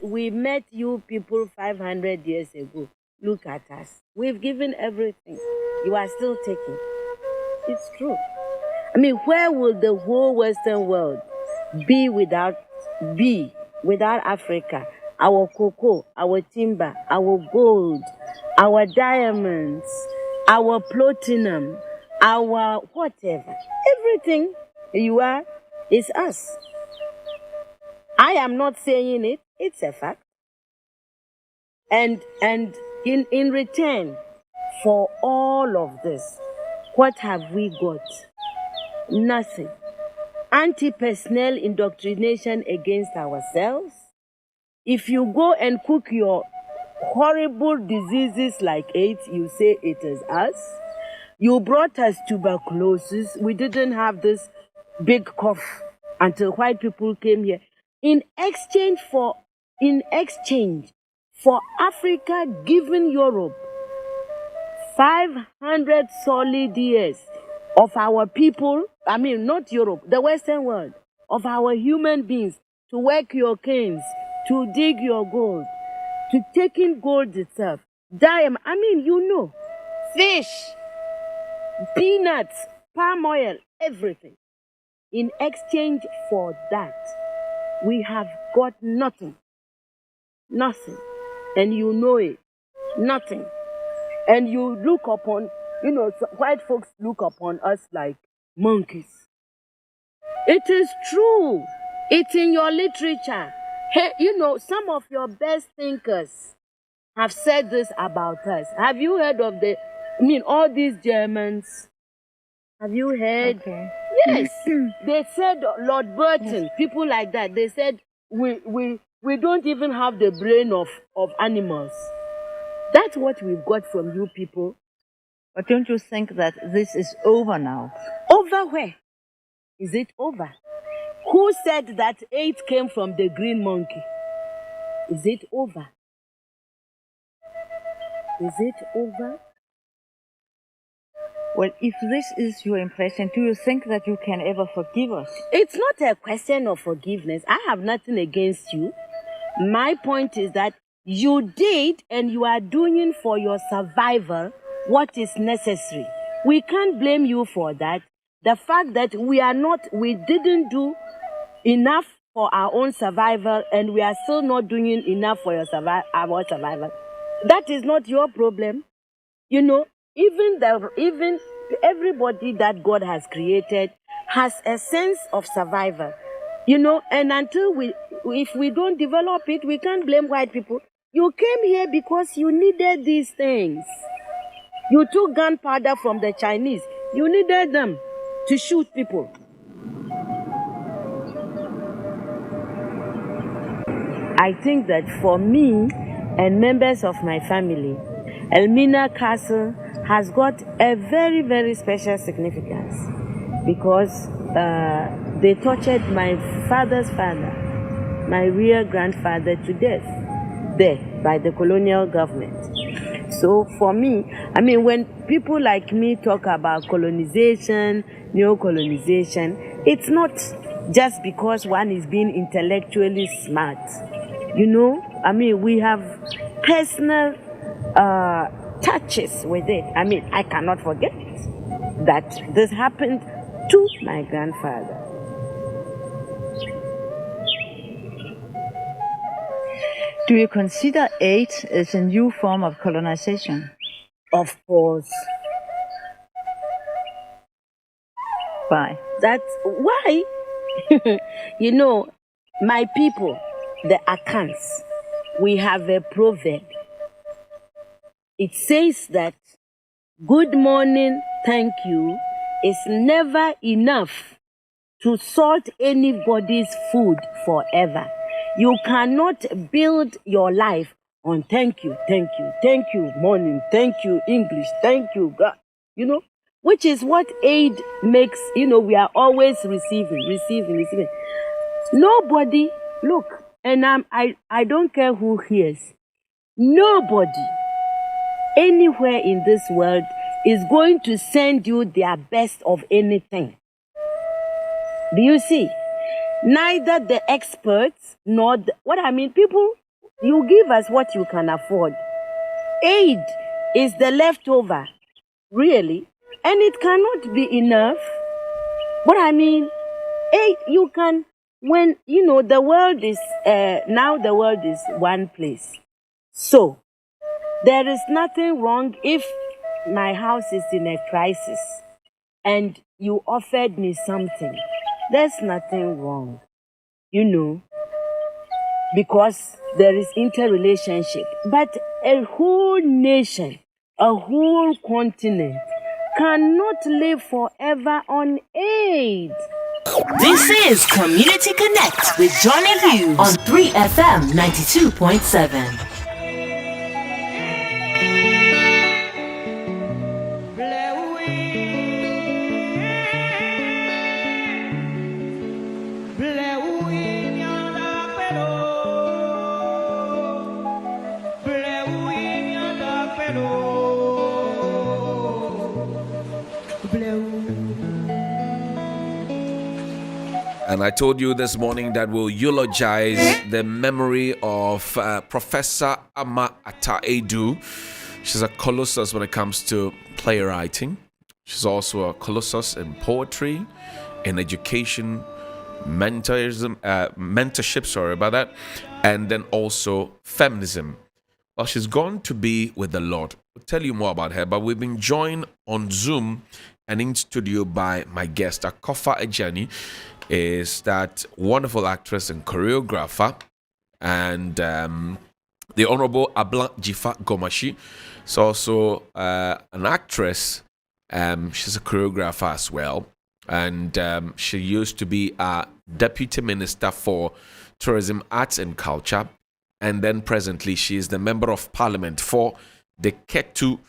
we met you people 500 years ago. Look at us. We've given everything. You are still taking. It's true. I mean, where will the whole Western world be without Africa? Our cocoa, our timber, our gold, our diamonds, our platinum, our whatever. Everything you are is us. I am not saying it, it's a fact. And in return for all of this, what have we got? Nothing. Anti-personnel indoctrination against ourselves. If you go and cook your horrible diseases like AIDS, you say it is us. You brought us tuberculosis. We didn't have this big cough until white people came here. In exchange for Africa giving Europe 500 solid years of our people, I mean, not Europe, the Western world, of our human beings to work your canes, to dig your gold, to take in gold itself, diamond, I mean, fish, peanuts, palm oil, everything. In exchange for that, we have got nothing. Nothing. And you know it. Nothing. And you look upon, white folks look upon us like monkeys. It is true. It's in your literature. Hey, some of your best thinkers have said this about us. Have you heard of all these Germans? Have you heard? Okay. Yes. They said Lord Burton, people like that, they said we don't even have the brain of animals. That's what we've got from you people. But don't you think that this is over now? Over where? Is it over? Who said that AIDS came from the green monkey? Is it over? Is it over? Well, if this is your impression, do you think that you can ever forgive us? It's not a question of forgiveness. I have nothing against you. My point is that you did and you are doing for your survival what is necessary. We can't blame you for that. The fact that we didn't do enough for our own survival and we are still not doing enough for our survival. That is not your problem. Even everybody that God has created has a sense of survival. And if we don't develop it, we can't blame white people. You came here because you needed these things. You took gunpowder from the Chinese. You needed them to shoot people. I think that for me and members of my family, Elmina Castle has got a very, very special significance because they tortured my father's father, my real grandfather, to death there by the colonial government. So for me, when people like me talk about colonization, neo-colonization, it's not just because one is being intellectually smart. We have personal touches with it. I cannot forget that this happened to my grandfather. Do you consider AIDS as a new form of colonization? Of course. Why? That's why. My people, the Akans, we have a proverb. It says that good morning, thank you is never enough to salt anybody's food forever. You cannot build your life on thank you, morning, thank you, English, thank you, God. Which is what aid makes, we are always receiving. Nobody, look, and I don't care who hears, nobody anywhere in this world is going to send you their best of anything. Do you see? Neither the experts nor people You give us what you can afford. Aid is the leftover, really, and it cannot be enough. But I mean, aid, you can, when, the world is, now the world is one place. So, there is nothing wrong if my house is in a crisis and you offered me something. There's nothing wrong, because there is interrelationship. But a whole nation, a whole continent cannot live forever on aid. This is Community Connect with Johnny Hughes on 3FM 92.7. And I told you this morning that we'll eulogize the memory of Professor Ama Ata Aidoo. She's a colossus when it comes to playwriting. She's also a colossus in poetry, in education, mentorship, and then also feminism. Well, she's gone to be with the Lord. We'll tell you more about her, but we've been joined on Zoom and in studio by my guest, Akofa Ejani. Is that wonderful actress and choreographer, and the Honorable Abla Jifa Gomashi is also an actress. She's a choreographer as well, and she used to be a deputy minister for tourism, arts and culture, and then presently she is the member of parliament for the Ketu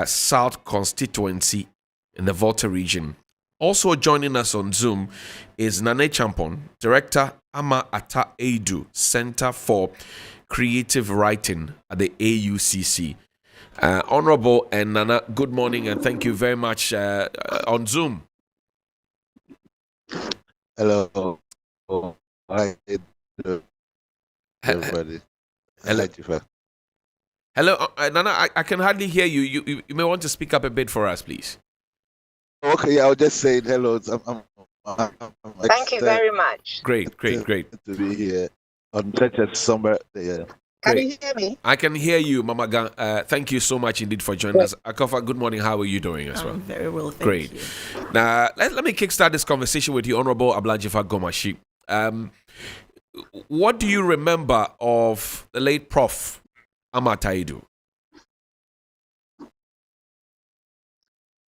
South constituency in the Volta region. Also joining us on Zoom is Nane Champon, Director, Ama Ata Aidoo, Center for Creative Writing at the AUCC. Honorable and Nana, good morning and thank you very much on Zoom. Hello. Hi, everybody. Hello, Nana, I can hardly hear you. You may want to speak up a bit for us, please. Okay, I'll just say hello. Thank you very much. Great. To be here on such a somber day. Can you hear me? I can hear you, Mama Gang. Thank you so much indeed for joining us. Akofa, good morning. How are you doing as well? Very well, thank Great. you. Now, let me kickstart this conversation with you, Honorable Ablajifa Gomashi. What do you remember of the late Prof. Ama Ata Aidoo?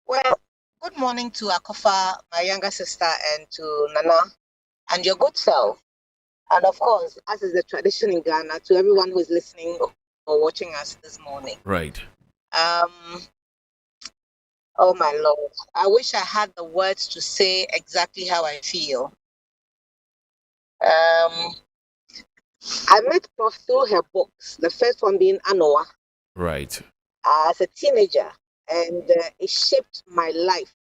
Well, good morning to Akofa, my younger sister, and to Nana, and your good self. And of course, as is the tradition in Ghana, to everyone who is listening or watching us this morning. Right. Oh my Lord, I wish I had the words to say exactly how I feel. I met Prof through her books, the first one being Anoa. Right. As a teenager, and it shaped my life.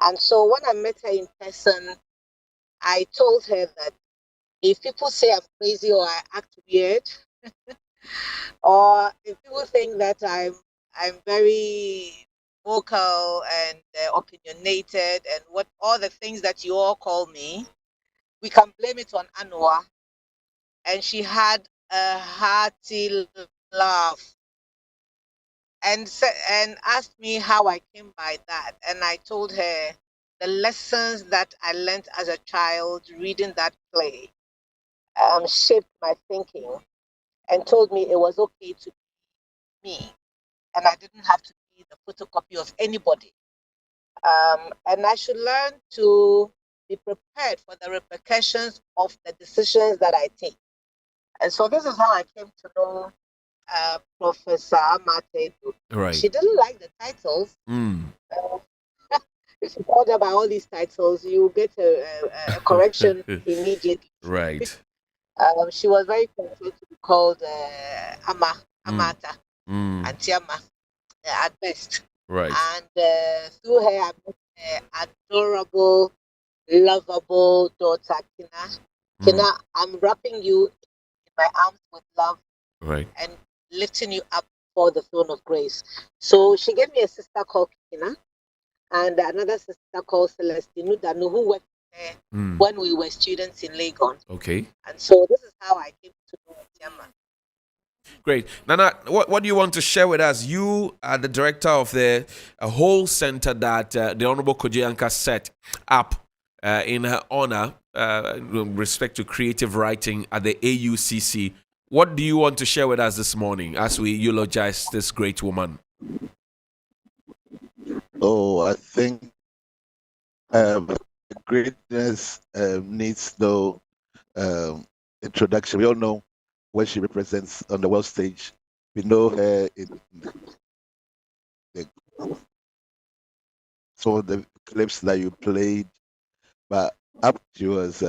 And so when I met her in person, I told her that if people say I'm crazy or I act weird, or if people think that I'm very vocal and opinionated and what all the things that you all call me, we can blame it on Anua. And she had a hearty laugh and asked me how I came by that. And I told her the lessons that I learned as a child reading that play shaped my thinking and told me it was okay to be me and I didn't have to be the photocopy of anybody. And I should learn to be prepared for the repercussions of the decisions that I take. And so this is how I came to know Professor Ama Ata Aidoo. Right. She didn't like the titles. If you call her by all these titles, you get a correction immediately. Right. She was very content to be called Amata, Auntie Ama, at best. Right. And through her, I met her adorable, lovable daughter, Kina. Kina, I'm wrapping you my arms with love Right. and lifting you up for the throne of grace. So she gave me a sister called Kina and another sister called Celestine Udanu, who worked there when we were students in Legon. Okay. And so this is how I came to know Tiama. Great. Nana, what do you want to share with us? You are the director of the whole center that the Honorable Kojianka set up in her honor with respect to creative writing at the AUCC. What do you want to share with us this morning as we eulogize this great woman? Oh, I think greatness needs no introduction. We all know what she represents on the world stage. We know her in some of the clips that you played, but she was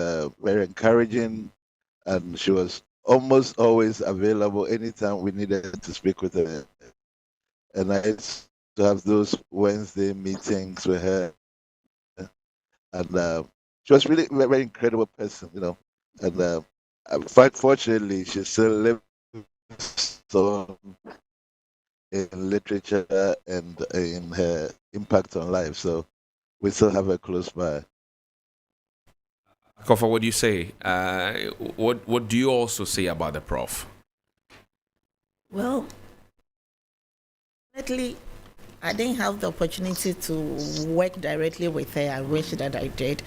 very encouraging, and she was almost always available anytime we needed to speak with her. And I used to have those Wednesday meetings with her, and she was really a very incredible person, And fortunately, she still lives on in literature and in her impact on life. So we still have her close by. Kofa, what do you say? What do you also say about the Prof? Well, definitely, I didn't have the opportunity to work directly with her. I wish that I did,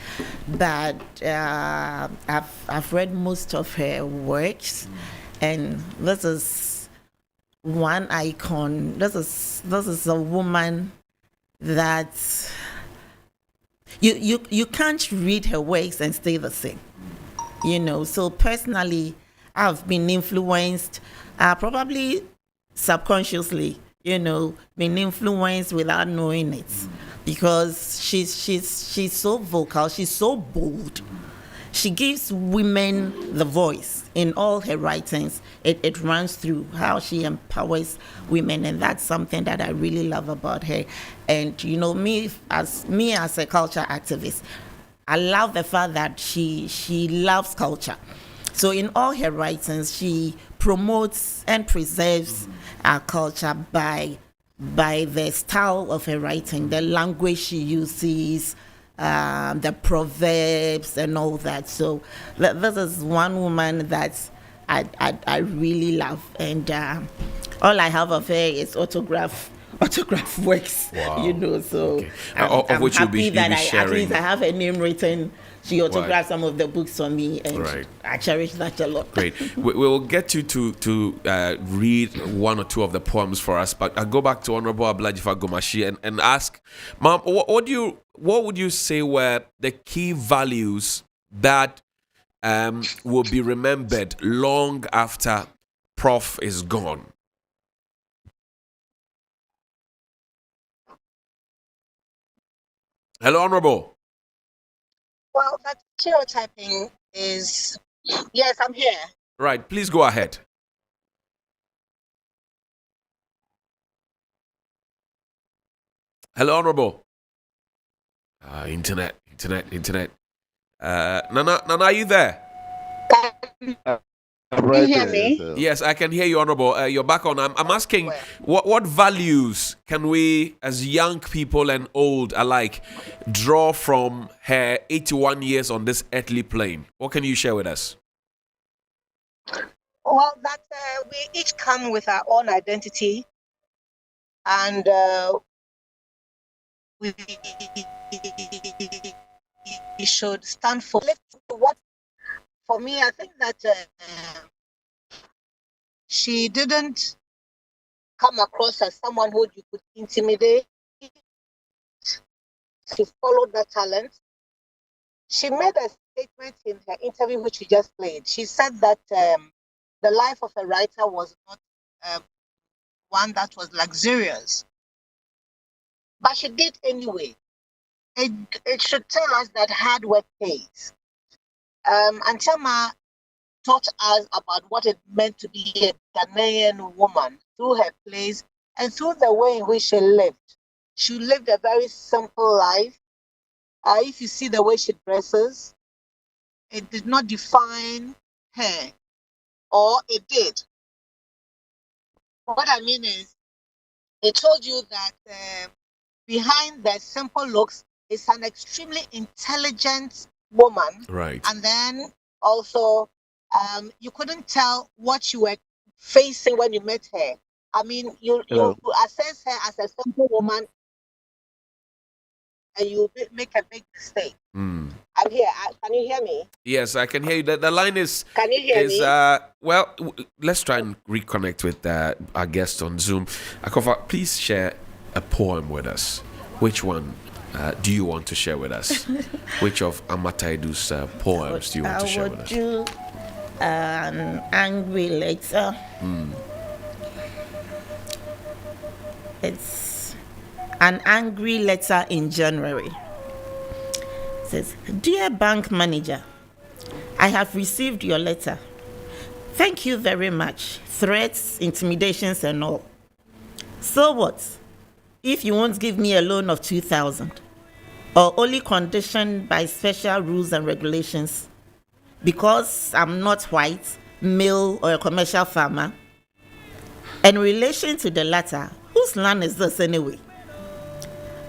but I've read most of her works, and this is one icon. This is a woman that you can't read her works and stay the same. So personally, I've been influenced, probably subconsciously, been influenced without knowing it, because she's so vocal, she's so bold. She gives women the voice in all her writings. It runs through how she empowers women, and that's something that I really love about her. And me as a culture activist, I love the fact that she loves culture. So in all her writings, she promotes and preserves our culture by the style of her writing, the language she uses, the proverbs and all that. So this is one woman that I really love, and all I have of her is autograph works. Wow. So Okay. I'm which happy you'll be that at sharing. least I have her name written. She autographed some of the books for me, and Right. I cherish that a lot. Great. We will get you to read one or two of the poems for us, but I'll go back to Honorable Ablajifa Gomashi and ask, Ma'am, what would you say were the key values that will be remembered long after Prof is gone? Hello, Honorable. Well, that stereotyping is, yes, I'm here. Right. Please go ahead. Hello, Honorable. Internet. Nana, are you there? I'm You right hear there, me? so. Yes, I can hear you, Honorable. You're back on. I'm asking, what values can we, as young people and old alike, draw from her 81 years on this earthly plane? What can you share with us? Well, that we each come with our own identity, and we should stand for what. For me, I think that she didn't come across as someone who you could intimidate. She followed that talent. She made a statement in her interview, which she just played. She said that the life of a writer was not one that was luxurious, but she did anyway. It should tell us that hard work pays. And Chama taught us about what it meant to be a Ghanaian woman through her plays and through the way in which she lived. She lived a very simple life. If you see the way she dresses, it did not define her. or it did. What I mean is, it told you that behind the simple looks is an extremely intelligent woman. Right. And then also, you couldn't tell what you were facing when you met her. I mean, you assess her as a simple woman, and you make a big mistake. Mm. I'm here. Can you hear me? Yes, I can hear you. The line is. Can you hear me? Well, let's try and reconnect with our guest on Zoom. Akofa, please share a poem with us. Which one do you want to share with us? Which of Aidoo's poems do you want to share with us? I would do an angry letter. It's an angry letter in January. It says, "Dear bank manager, I have received your letter. Thank you very much. Threats, intimidations, and all. So what? If you won't give me a loan of 2,000, or only conditioned by special rules and regulations, because I'm not white, male, or a commercial farmer. In relation to the latter, whose land is this anyway?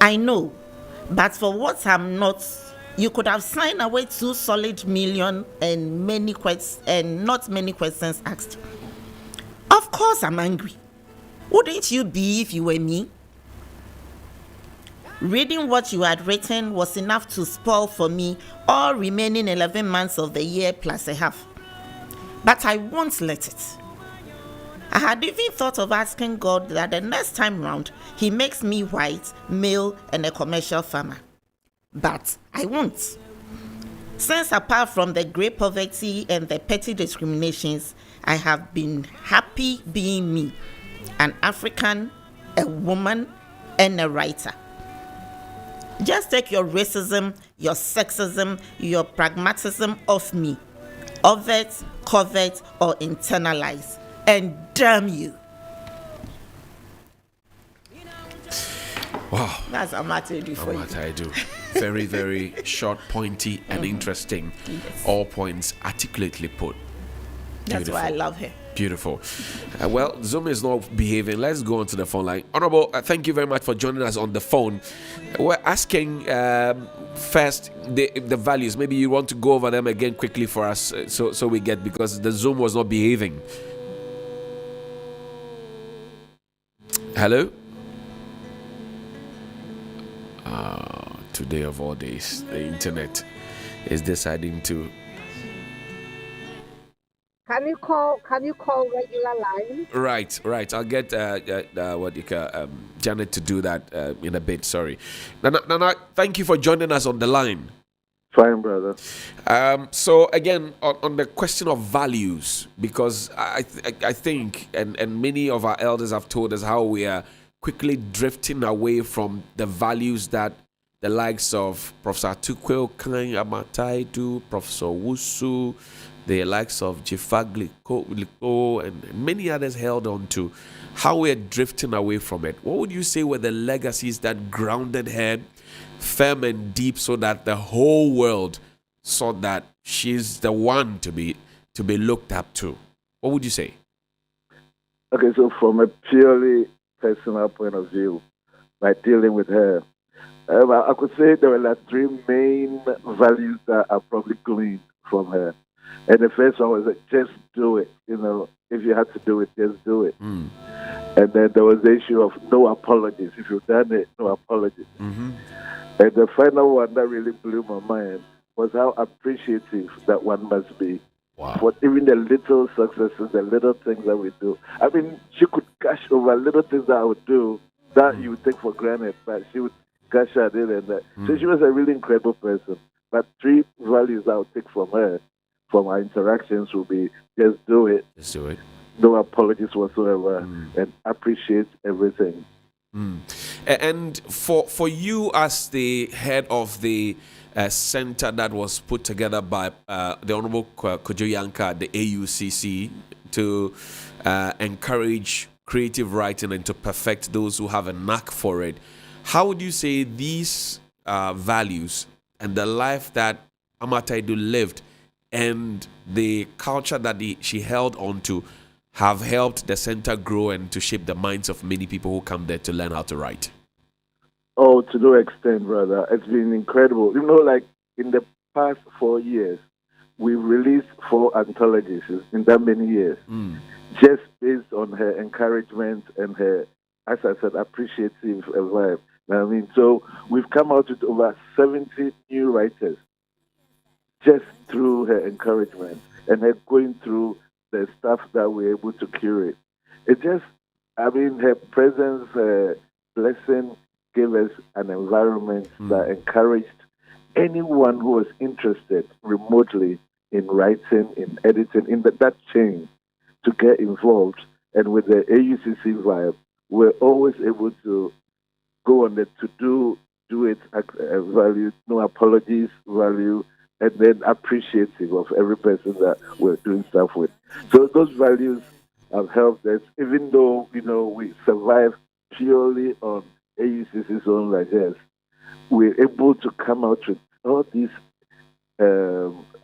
I know, but for what I'm not, you could have signed away 2 solid million and not many questions asked. Of course I'm angry. Wouldn't you be if you were me? Reading what you had written was enough to spoil for me all remaining 11 months of the year plus a half. But I won't let it. I had even thought of asking God that the next time round, He makes me white, male, and a commercial farmer. But I won't. Since apart from the great poverty and the petty discriminations, I have been happy being me, an African, a woman, and a writer. Just take your racism, your sexism, your pragmatism off me. Overt, covert, or internalize. And damn you." Wow. That's Aidoo for you. Aidoo. Very, very short, pointy, and interesting. Yes. All points articulately put. That's why I love her. Beautiful. Well, Zoom is not behaving. Let's go on to the phone line. Honorable, thank you very much for joining us on the phone. We're asking first the values. Maybe you want to go over them again quickly for us, so we get, because the Zoom was not behaving. Hello? Today of all days, the internet is deciding to. Can you call regular line? Right. I'll get Janet to do that in a bit. Sorry. Nana, thank you for joining us on the line. Fine, brother. So again, on the question of values, because I think, and many of our elders have told us how we are quickly drifting away from the values that the likes of Professor Atukwe Okan, Aidoo, Professor Wusu, the likes of Jifagliko, and many others held on to, how we are drifting away from it. What would you say were the legacies that grounded her firm and deep, so that the whole world saw that she's the one to be looked up to? What would you say? Okay, so from a purely personal point of view, by dealing with her, I could say there were like 3 main values that I probably gleaned from her. And the first one was just do it. If you had to do it, just do it. Mm. And then there was the issue of no apologies. If you've done it, no apologies. Mm-hmm. And the final one that really blew my mind was how appreciative that one must be. Wow. For even the little successes, the little things that we do. I mean, she could gush over little things that I would do that you would take for granted, but she would gush at it and that. So she was a really incredible person. But 3 values I would take from her, from our interactions, would be just do it. Just do it. No apologies whatsoever, and appreciate everything. And for you as the head of the center that was put together by the Honorable Kojo Yanka, the AUCC, to encourage creative writing and to perfect those who have a knack for it, how would you say these values and the life that Aidoo lived and the culture that she held on to have helped the center grow and to shape the minds of many people who come there to learn how to write? Oh, to no extent, brother. It's been incredible. Like in the past 4 years, we've released 4 anthologies in that many years, just based on her encouragement and her, as I said, appreciative vibe. So we've come out with over 70 new writers just through her encouragement and her going through the stuff that we're able to curate. It just, her presence, blessing, gave us an environment that encouraged anyone who was interested remotely in writing, in editing, in that chain to get involved. And with the AUCC vibe, we're always able to go on it to do it value, no apologies, value, and then appreciative of every person that we're doing stuff with. So those values have helped us, even though, we survive purely on AUCC's own largesse. We're able to come out with all these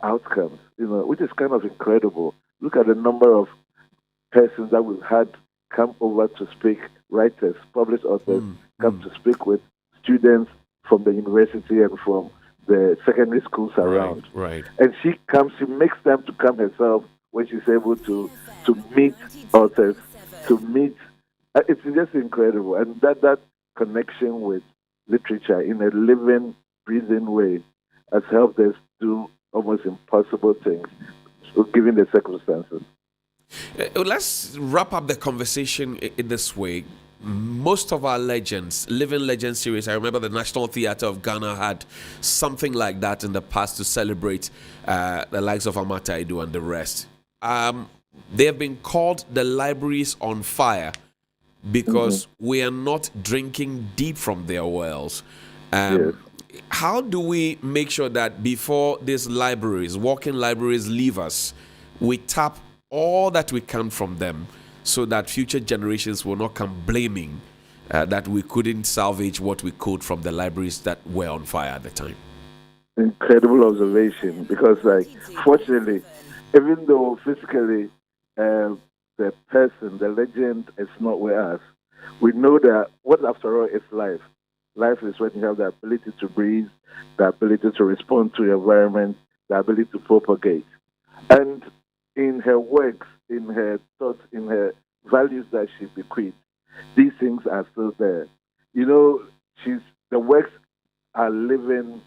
outcomes, which is kind of incredible. Look at the number of persons that we've had come over to speak, writers, published authors, come to speak with students from the university and from the secondary schools around. Right. And she makes them to come herself when she's able to meet authors, to meet. It's just incredible. And that connection with literature in a living, breathing way has helped us do almost impossible things, given the circumstances. Let's wrap up the conversation in this way. Most of our legends, Living Legends series, I remember the National Theatre of Ghana had something like that in the past to celebrate the likes of Amata Aidoo and the rest. They have been called the libraries on fire because we are not drinking deep from their wells. Yes. How do we make sure that before these libraries, walking libraries, leave us, we tap all that we can from them, so that future generations will not come blaming that we couldn't salvage what we could from the libraries that were on fire at the time? Incredible observation, because fortunately, even though physically the person, the legend is not with us, we know that what after all is life. Life is when you have the ability to breathe, the ability to respond to your environment, the ability to propagate. And in her works, in her thoughts, in her values that she bequeathed, these things are still there. The works are living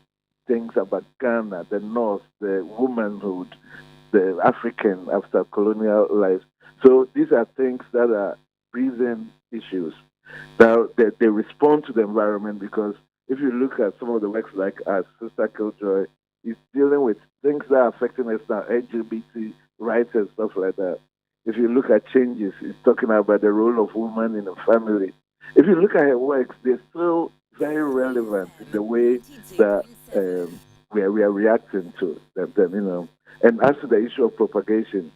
things about Ghana, the North, the womanhood, the African after colonial life. So these are things that are breathing issues. Now, they respond to the environment, because if you look at some of the works like our Sister Killjoy, is dealing with things that are affecting us now, LGBT rights and stuff like that. If you look at Changes, it's talking about the role of women in a family. If you look at her works, they're still very relevant in the way that we are reacting to them. And as to the issue of propagation,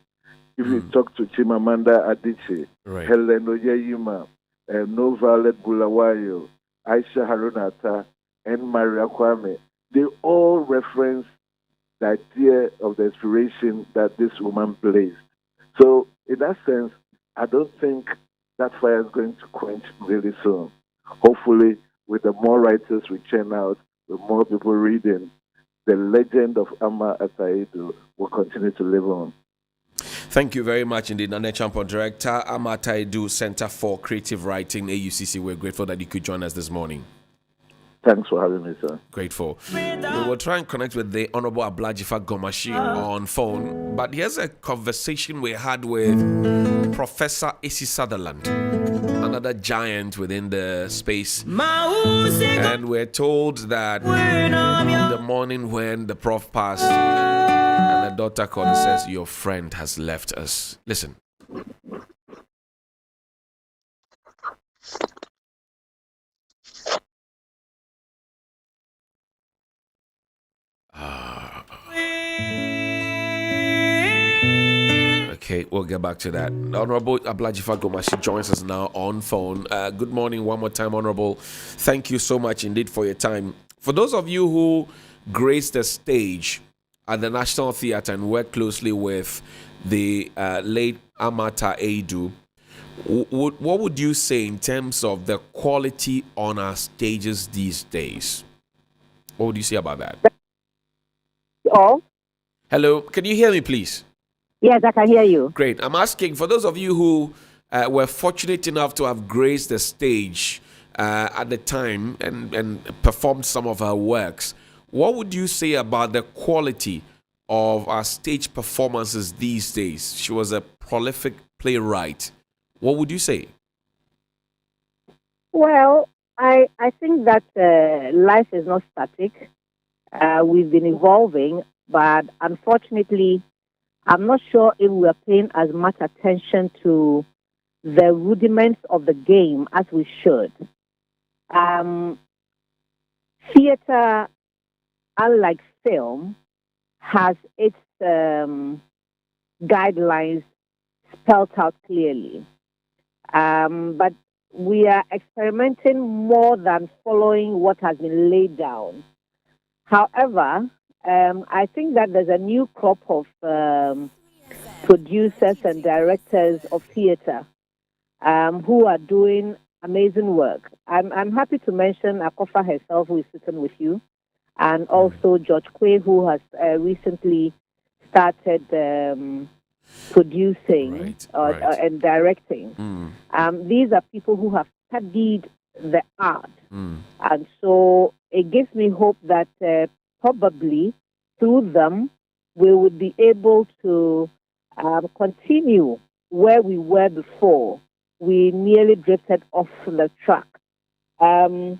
if you talk to Chimamanda Adichie, Helen Oyeyima, No Violet Bulawayo, Aisha Harunata, and Maria Kwame, they all reference the idea of the inspiration that this woman blazed. So, in that sense, I don't think that fire is going to quench really soon. Hopefully, with the more writers we churn out, with more people reading, the legend of Amata Aidoo will continue to live on. Thank you very much indeed, Nane Champon Director, Amata Aidoo Center for Creative Writing, AUCC. We're grateful that you could join us this morning. Thanks for having me, sir. Grateful. We will try and connect with the Honorable Ablajifa Gomashi on phone, but here's a conversation we had with Professor A.C. Sutherland, another giant within the space. And we're told that the morning when the Prof passed, and the daughter called and says, "Your friend has left us." Listen. Okay, we'll get back to that. Honorable Ablajifa Gomashi joins us now on phone. Good morning one more time, Honorable. Thank you so much indeed for your time. For those of you who graced the stage at the National Theatre and worked closely with the late Amata Aidoo. What would you say in terms of the quality on our stages these days? What would you say about that? Oh, Hello, can you hear me, please? yes, I can hear you. Great. I'm asking for those of you who were fortunate enough to have graced the stage at the time and performed some of her works. What would you say about the quality of our stage performances these days? She was a prolific playwright. What would you say? Well, I think that life is not static. We've been evolving, but unfortunately, I'm not sure if we are paying as much attention to the rudiments of the game as we should. Theater, unlike film, has its guidelines spelled out clearly. But we are experimenting more than following what has been laid down. However, I think that there's a new crop of producers and directors of theater who are doing amazing work. I'm happy to mention Akofa herself, who is sitting with you, and also George Quay, who has recently started producing and directing. These are people who have studied the art. And so it gives me hope that probably through them we would be able to continue where we were before. We nearly drifted off the track. I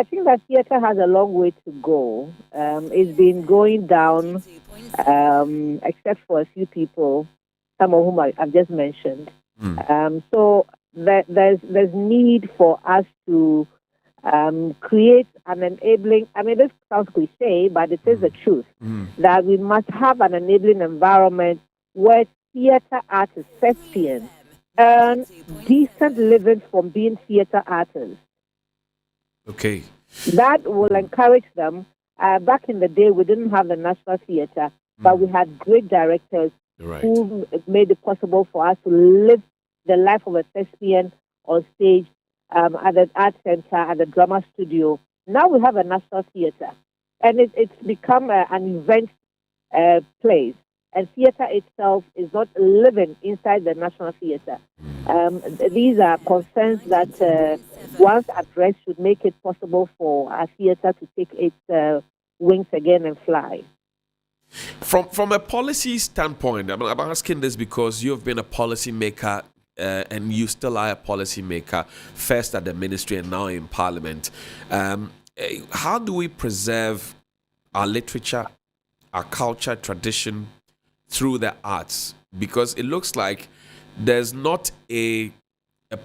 think that theater has a long way to go. It's been going down, except for a few people, some of whom I've just mentioned. So there's need for us to create an enabling. I mean, this sounds cliche, but it is the truth that we must have an enabling environment where theater artists, thespians, earn decent living from being theater artists. Okay. That will encourage them. Back in the day, we didn't have the National Theatre, but we had great directors who made it possible for us to live the life of a thespian on stage at the art center, at the drama studio. Now we have a National Theatre, and it's become an event place. And theatre itself is not living inside the National Theatre. These are concerns that, once addressed, should make it possible for our theatre to take its wings again and fly. From a policy standpoint, I'm asking this because you've been a policy maker and you still are a policy maker, first at the ministry and now in Parliament. How do we preserve our literature, our culture, tradition through the arts? Because it looks like there's not a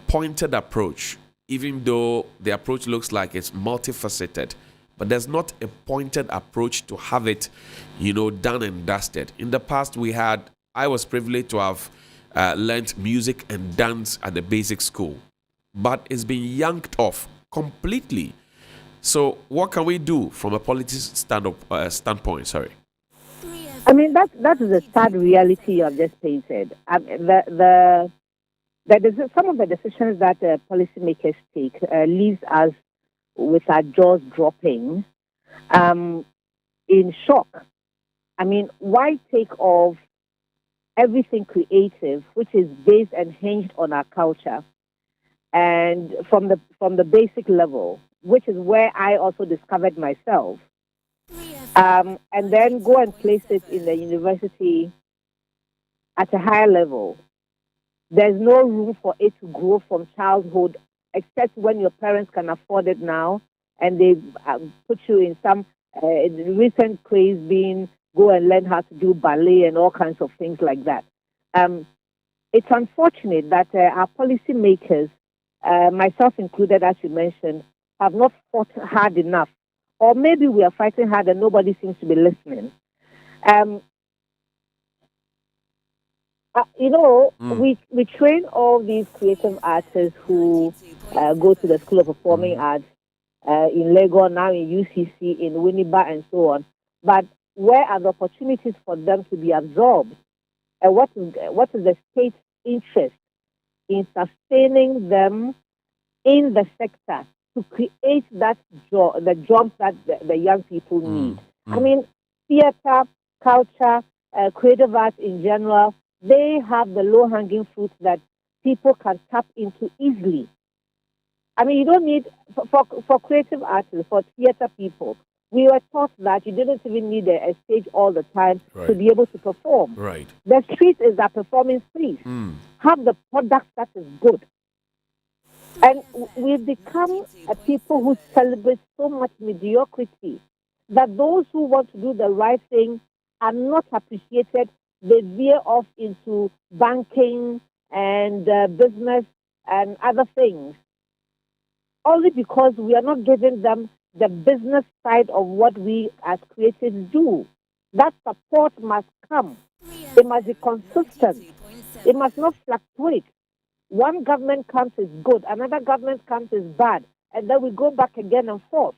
pointed approach, even though the approach looks like it's multifaceted, but there's not a pointed approach to have it, done and dusted. In the past, I was privileged to have learned music and dance at the basic school, but it's been yanked off completely. So what can we do from a policy standpoint? Sorry. I mean, that is a sad reality you have just painted. Some of the decisions that policymakers take leaves us with our jaws dropping in shock. I mean, why take off everything creative, which is based and hinged on our culture, and from the basic level, which is where I also discovered myself, and then go and place it in the university at a higher level? There's no room for it to grow from childhood, except when your parents can afford it now, and they put you in some recent craze being go and learn how to do ballet and all kinds of things like that. It's unfortunate that our policymakers, myself included, as you mentioned, have not fought hard enough. Or maybe we are fighting hard and nobody seems to be listening. We train all these creative artists who go to the School of Performing Arts in Lagos, now in UCC, in Winneba, and so on. But where are the opportunities for them to be absorbed? And what is the state's interest in sustaining them in the sector to create the jobs that the young people need? I mean, theater, culture, creative arts in general, they have the low-hanging fruits that people can tap into easily. I mean, you don't need, for creative artists, for theater people, we were taught that you didn't even need a stage all the time to be able to perform. Right. The street is a performing space. Have the product that is good. And we've become a people who celebrate so much mediocrity that those who want to do the right thing are not appreciated. They veer off into banking and business and other things, only because we are not giving them the business side of what we as creatives do. That support must come. It must be consistent. It must not fluctuate. One government comes is good, another government comes is bad, and then we go back again and forth.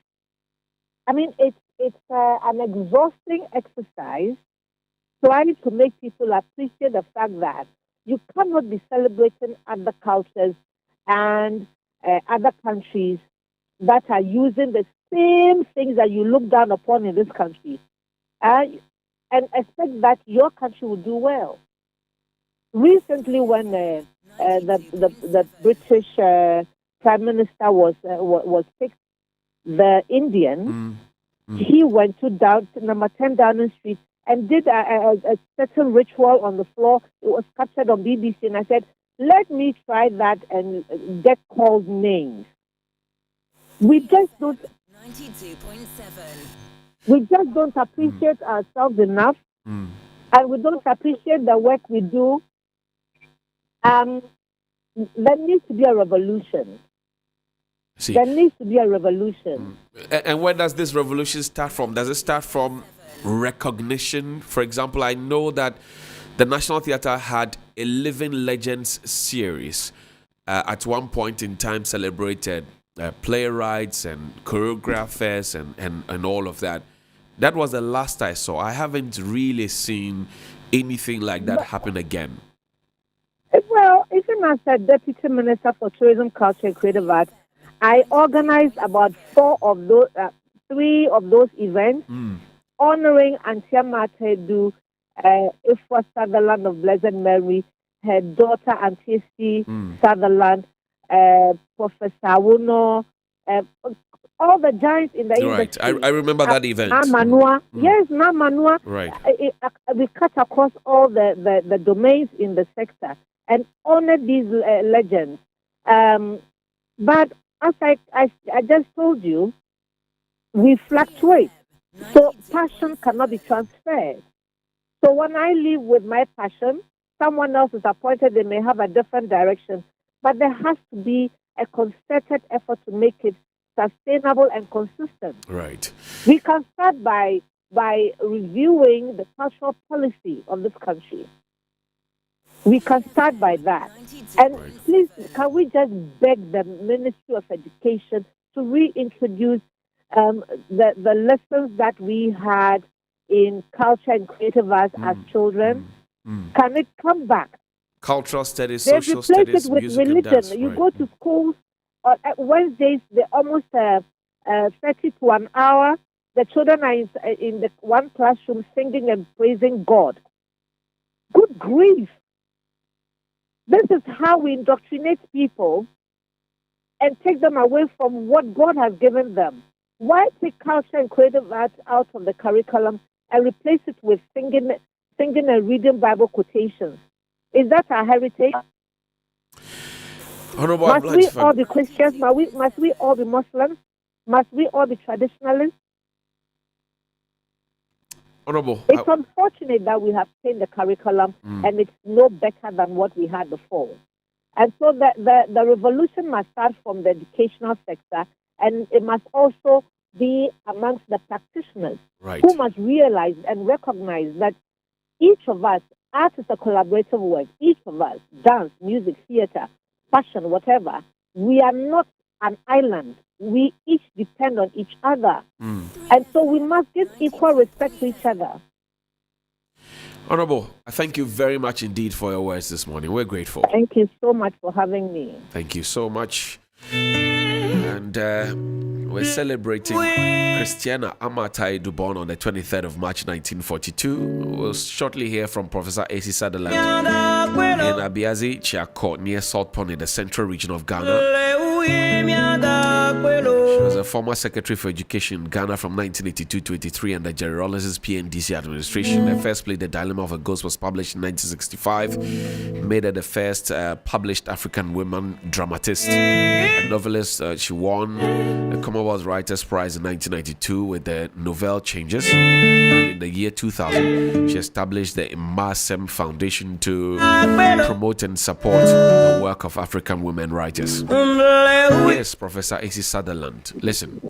I mean, it's an exhausting exercise trying to make people appreciate the fact that you cannot be celebrating other cultures and other countries that are using the same things that you look down upon in this country, and expect that your country will do well. Recently, when the British Prime Minister was picked, the Indian, he went to number 10 Downing Street and did a certain ritual on the floor. It was captured on BBC, and I said, let me try that and get called names. We just don't. 92.7. We just don't appreciate ourselves enough, and we don't appreciate the work we do. There needs to be a revolution. See. There needs to be a revolution. And where does this revolution start from? Does it start from recognition? For example, I know that the National Theatre had a Living Legends series. At one point in time celebrated playwrights and choreographers and all of that. That was the last I saw. I haven't really seen anything like that happen again. Well, even as a Deputy Minister for Tourism, Culture and Creative Arts, I organized about three of those events, honoring Auntie Aidoo, Ifwa Sutherland of Blessed Mary, her daughter Auntie Sutherland, Professor Awuno, all the giants in the industry. Right, I remember that event. Namanua, yes, Namanua. Right. We cut across all the domains in the sector and honor these legends. But as I just told you, we fluctuate. So passion cannot be transferred. So when I live with my passion, someone else is appointed, they may have a different direction. But there has to be a concerted effort to make it sustainable and consistent. Right. We can start by reviewing the cultural policy of this country. We can start by that. And please, can we just beg the Ministry of Education to reintroduce the lessons that we had in culture and creative arts as children? Can it come back? Cultural studies, They've social replaced studies, it with music religion. and dance. You Right. go to schools on Wednesdays, they're almost 30 to an hour. The children are in the one classroom singing and praising God. Good grief. This is how we indoctrinate people and take them away from what God has given them. Why take culture and creative arts out of the curriculum and replace it with singing and reading Bible quotations? Is that our heritage? Honorable Must we Blanchard. all be Christians? Must we all be Muslims? Must we all be traditionalists? Honorable. It's unfortunate that we have changed the curriculum and it's no better than what we had before. And so the revolution must start from the educational sector, and it must also be amongst the practitioners who must realize and recognize that each of us, art is a collaborative work. Each of us, dance, music, theater, fashion, whatever, we are not an island. we each depend on each other. And so we must give equal respect to each other. Honorable, I thank you very much indeed for your words this morning. We're grateful. Thank you so much for having me. Thank you so much. And we're celebrating Christiana Aidoo, born on the 23rd of March 1942. We'll shortly hear from Professor A.C. Sutherland in Abiazi, Chiako, near Salt Pond in the central region of Ghana. She was a former Secretary for Education in Ghana from 1982 to 83 under Jerry Rawlins's PNDC administration. Her first play, The Dilemma of a Ghost, was published in 1965. Made her the first published African woman dramatist. A novelist, she won the Commonwealth Writers' Prize in 1992 with the novel Changes. And in the year 2000, she established the Imasem Foundation to promote and support the work of African women writers. Yes, Professor A.C. Sutherland. Listen.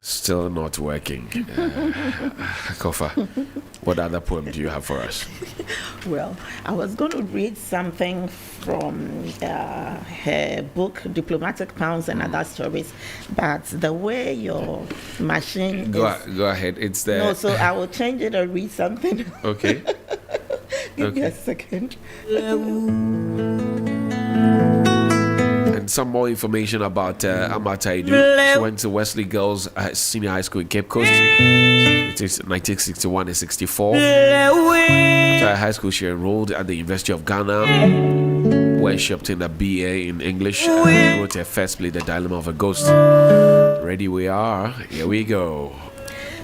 Still not working. Kofa, what other poem do you have for us? Well, I was going to read something from her book, Diplomatic Pounds and Other Stories, but the way your machine Go ahead. It's there. No, so I will change it and read something. Okay. Give me a second. And some more information about Aidoo. She went to Wesley Girls Senior High School in Cape Coast. It is 1961 and 64. After high school, she enrolled at the University of Ghana, where she obtained a BA in English and wrote her first play, The Dilemma of a Ghost. Ready we are. Here we go.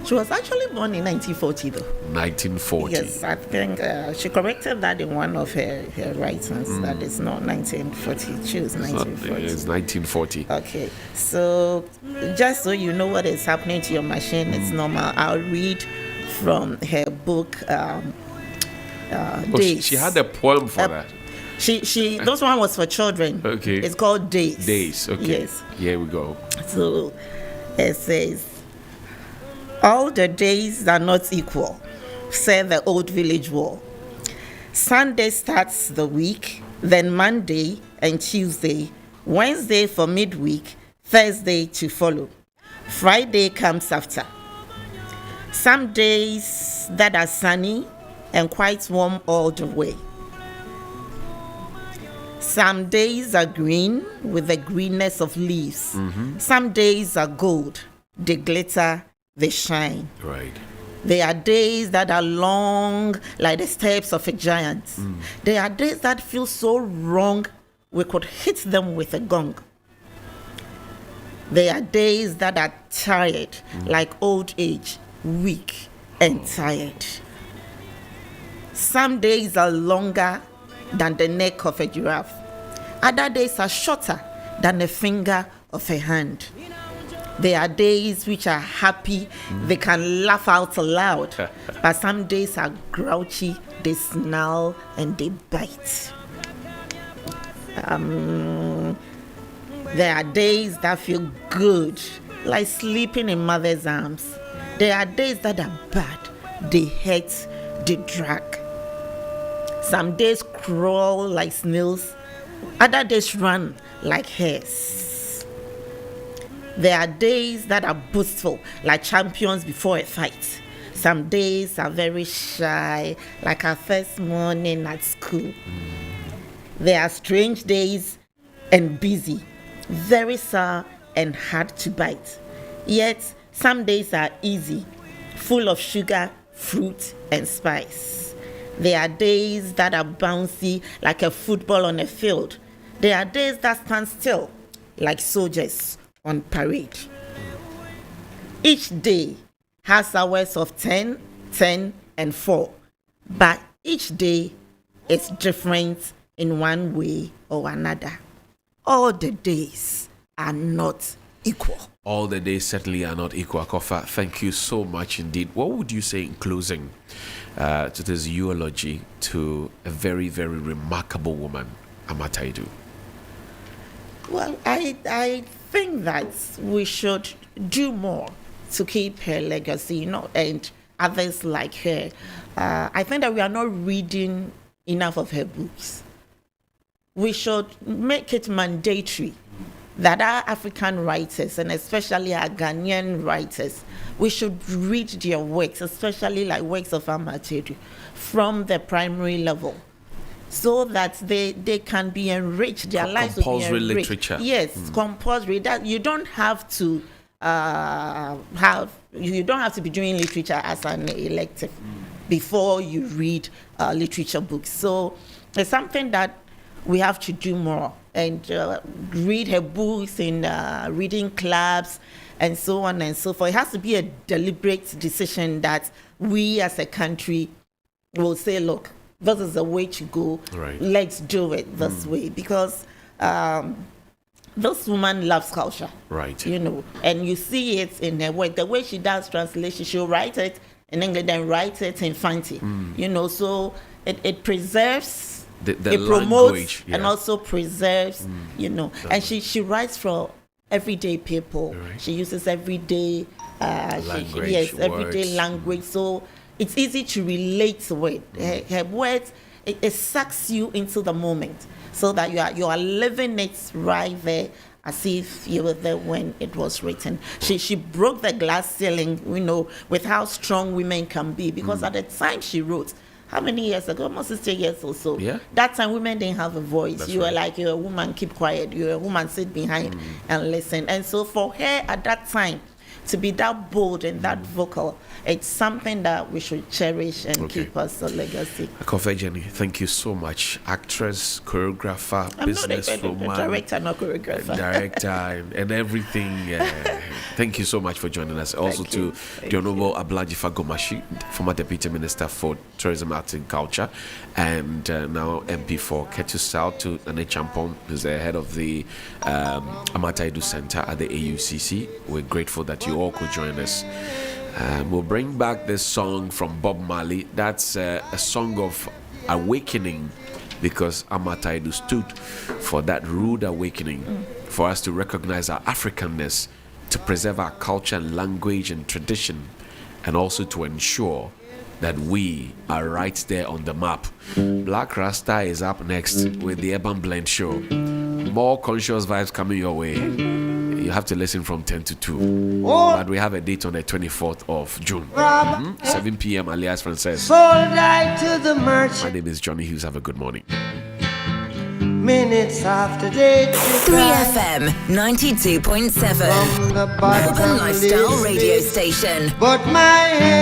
She was actually born in 1940, though. 1940. Yes, I think she corrected that in one of her writings. That is not 1940. She was 1940. It's 1940. Okay, so just so you know what is happening to your machine, it's normal. I'll read from her book, Days. She had a poem for that. She those one was for children. Okay. It's called Days. Days, okay. Yes. Here we go. So it says, all the days are not equal, said the old village wall. Sunday starts the week, then Monday and Tuesday, Wednesday for midweek, Thursday to follow. Friday comes after. Some days that are sunny and quite warm all the way. Some days are green with the greenness of leaves. Some days are gold, they glitter, they shine. Right. There are days that are long like the steps of a giant. There are days that feel so wrong we could hit them with a gong. There are days that are tired like old age, weak and tired. Some days are longer than the neck of a giraffe. Other days are shorter than the finger of a hand. There are days which are happy, they can laugh out loud. But some days are grouchy, they snarl and they bite. There are days that feel good, like sleeping in mother's arms. There are days that are bad, they hurt, they drag. Some days crawl like snails, other days run like hares. There are days that are boastful, like champions before a fight. Some days are very shy, like our first morning at school. There are strange days and busy, very sour and hard to bite. Yet, some days are easy, full of sugar, fruit, and spice. There are days that are bouncy, like a football on a field. There are days that stand still, like soldiers on parade. Each day has hours of 10, 10, and 4, but each day is different in one way or another. All the days are not equal. All the days certainly are not equal. Kofa, thank you so much indeed. What would you say in closing to this eulogy to a very, very remarkable woman, Aidoo? Well, I think that we should do more to keep her legacy, and others like her. I think that we are not reading enough of her books. we should make it mandatory that our African writers, and especially our Ghanaian writers, we should read their works, especially like works of Aidoo, from the primary level, so that they can be enriched, their lives will be enriched. Compulsory literature. Yes, compulsory. That you don't have to you don't have to be doing literature as an elective before you read literature books. So it's something that we have to do more, and read her books in reading clubs and so on and so forth. It has to be a deliberate decision that we as a country will say, look, this is the way to go. Right. Let's do it this way, because this woman loves culture. Right. You know, and you see it in her work. The way she does translation, she'll write it in English and write it in Fanti. You know, so it preserves, it promotes, language, yeah. and also preserves, you know. And she writes for everyday people. Right. She uses everyday language, everyday words. language. So it's easy to relate with. Her words, it sucks you into the moment, so that you are living it right there, as if you were there when it was written. She broke the glass ceiling, you know, with how strong women can be, because at the time she wrote, how many years ago? Almost 60 years or so. Yeah. That time women didn't have a voice. That's you were right. like, you're a woman, keep quiet. You're a woman, sit behind and listen. And so for her at that time to be that bold and that vocal, it's something that we should cherish and keep as a legacy. Akofe Jenny, thank you so much. Actress, choreographer, I'm businesswoman, not a director, not choreographer. director, and everything. Thank you so much for joining us. Also Thank to you. the Honorable Ablajifa Gomashi, former Deputy Minister for Tourism, Arts and Culture, and now MP for Ketu South, to Nane Champon, who's the head of the Aidoo Center at the AUCC. We're grateful that you all could join us. We'll bring back this song from Bob Marley. That's a song of awakening, because Aidoo stood for that rude awakening, for us to recognize our Africanness, to preserve our culture and language and tradition, and also to ensure that we are right there on the map. Black Rasta is up next with the Urban Blend Show. More conscious vibes coming your way. You have to listen from 10 to 2. But we have a date on the 24th of June. 7 p.m. alias Frances. My name is Johnny Hughes. Have a good morning. Minutes after day 3FM 92.7. Urban Lifestyle Radio Station. But my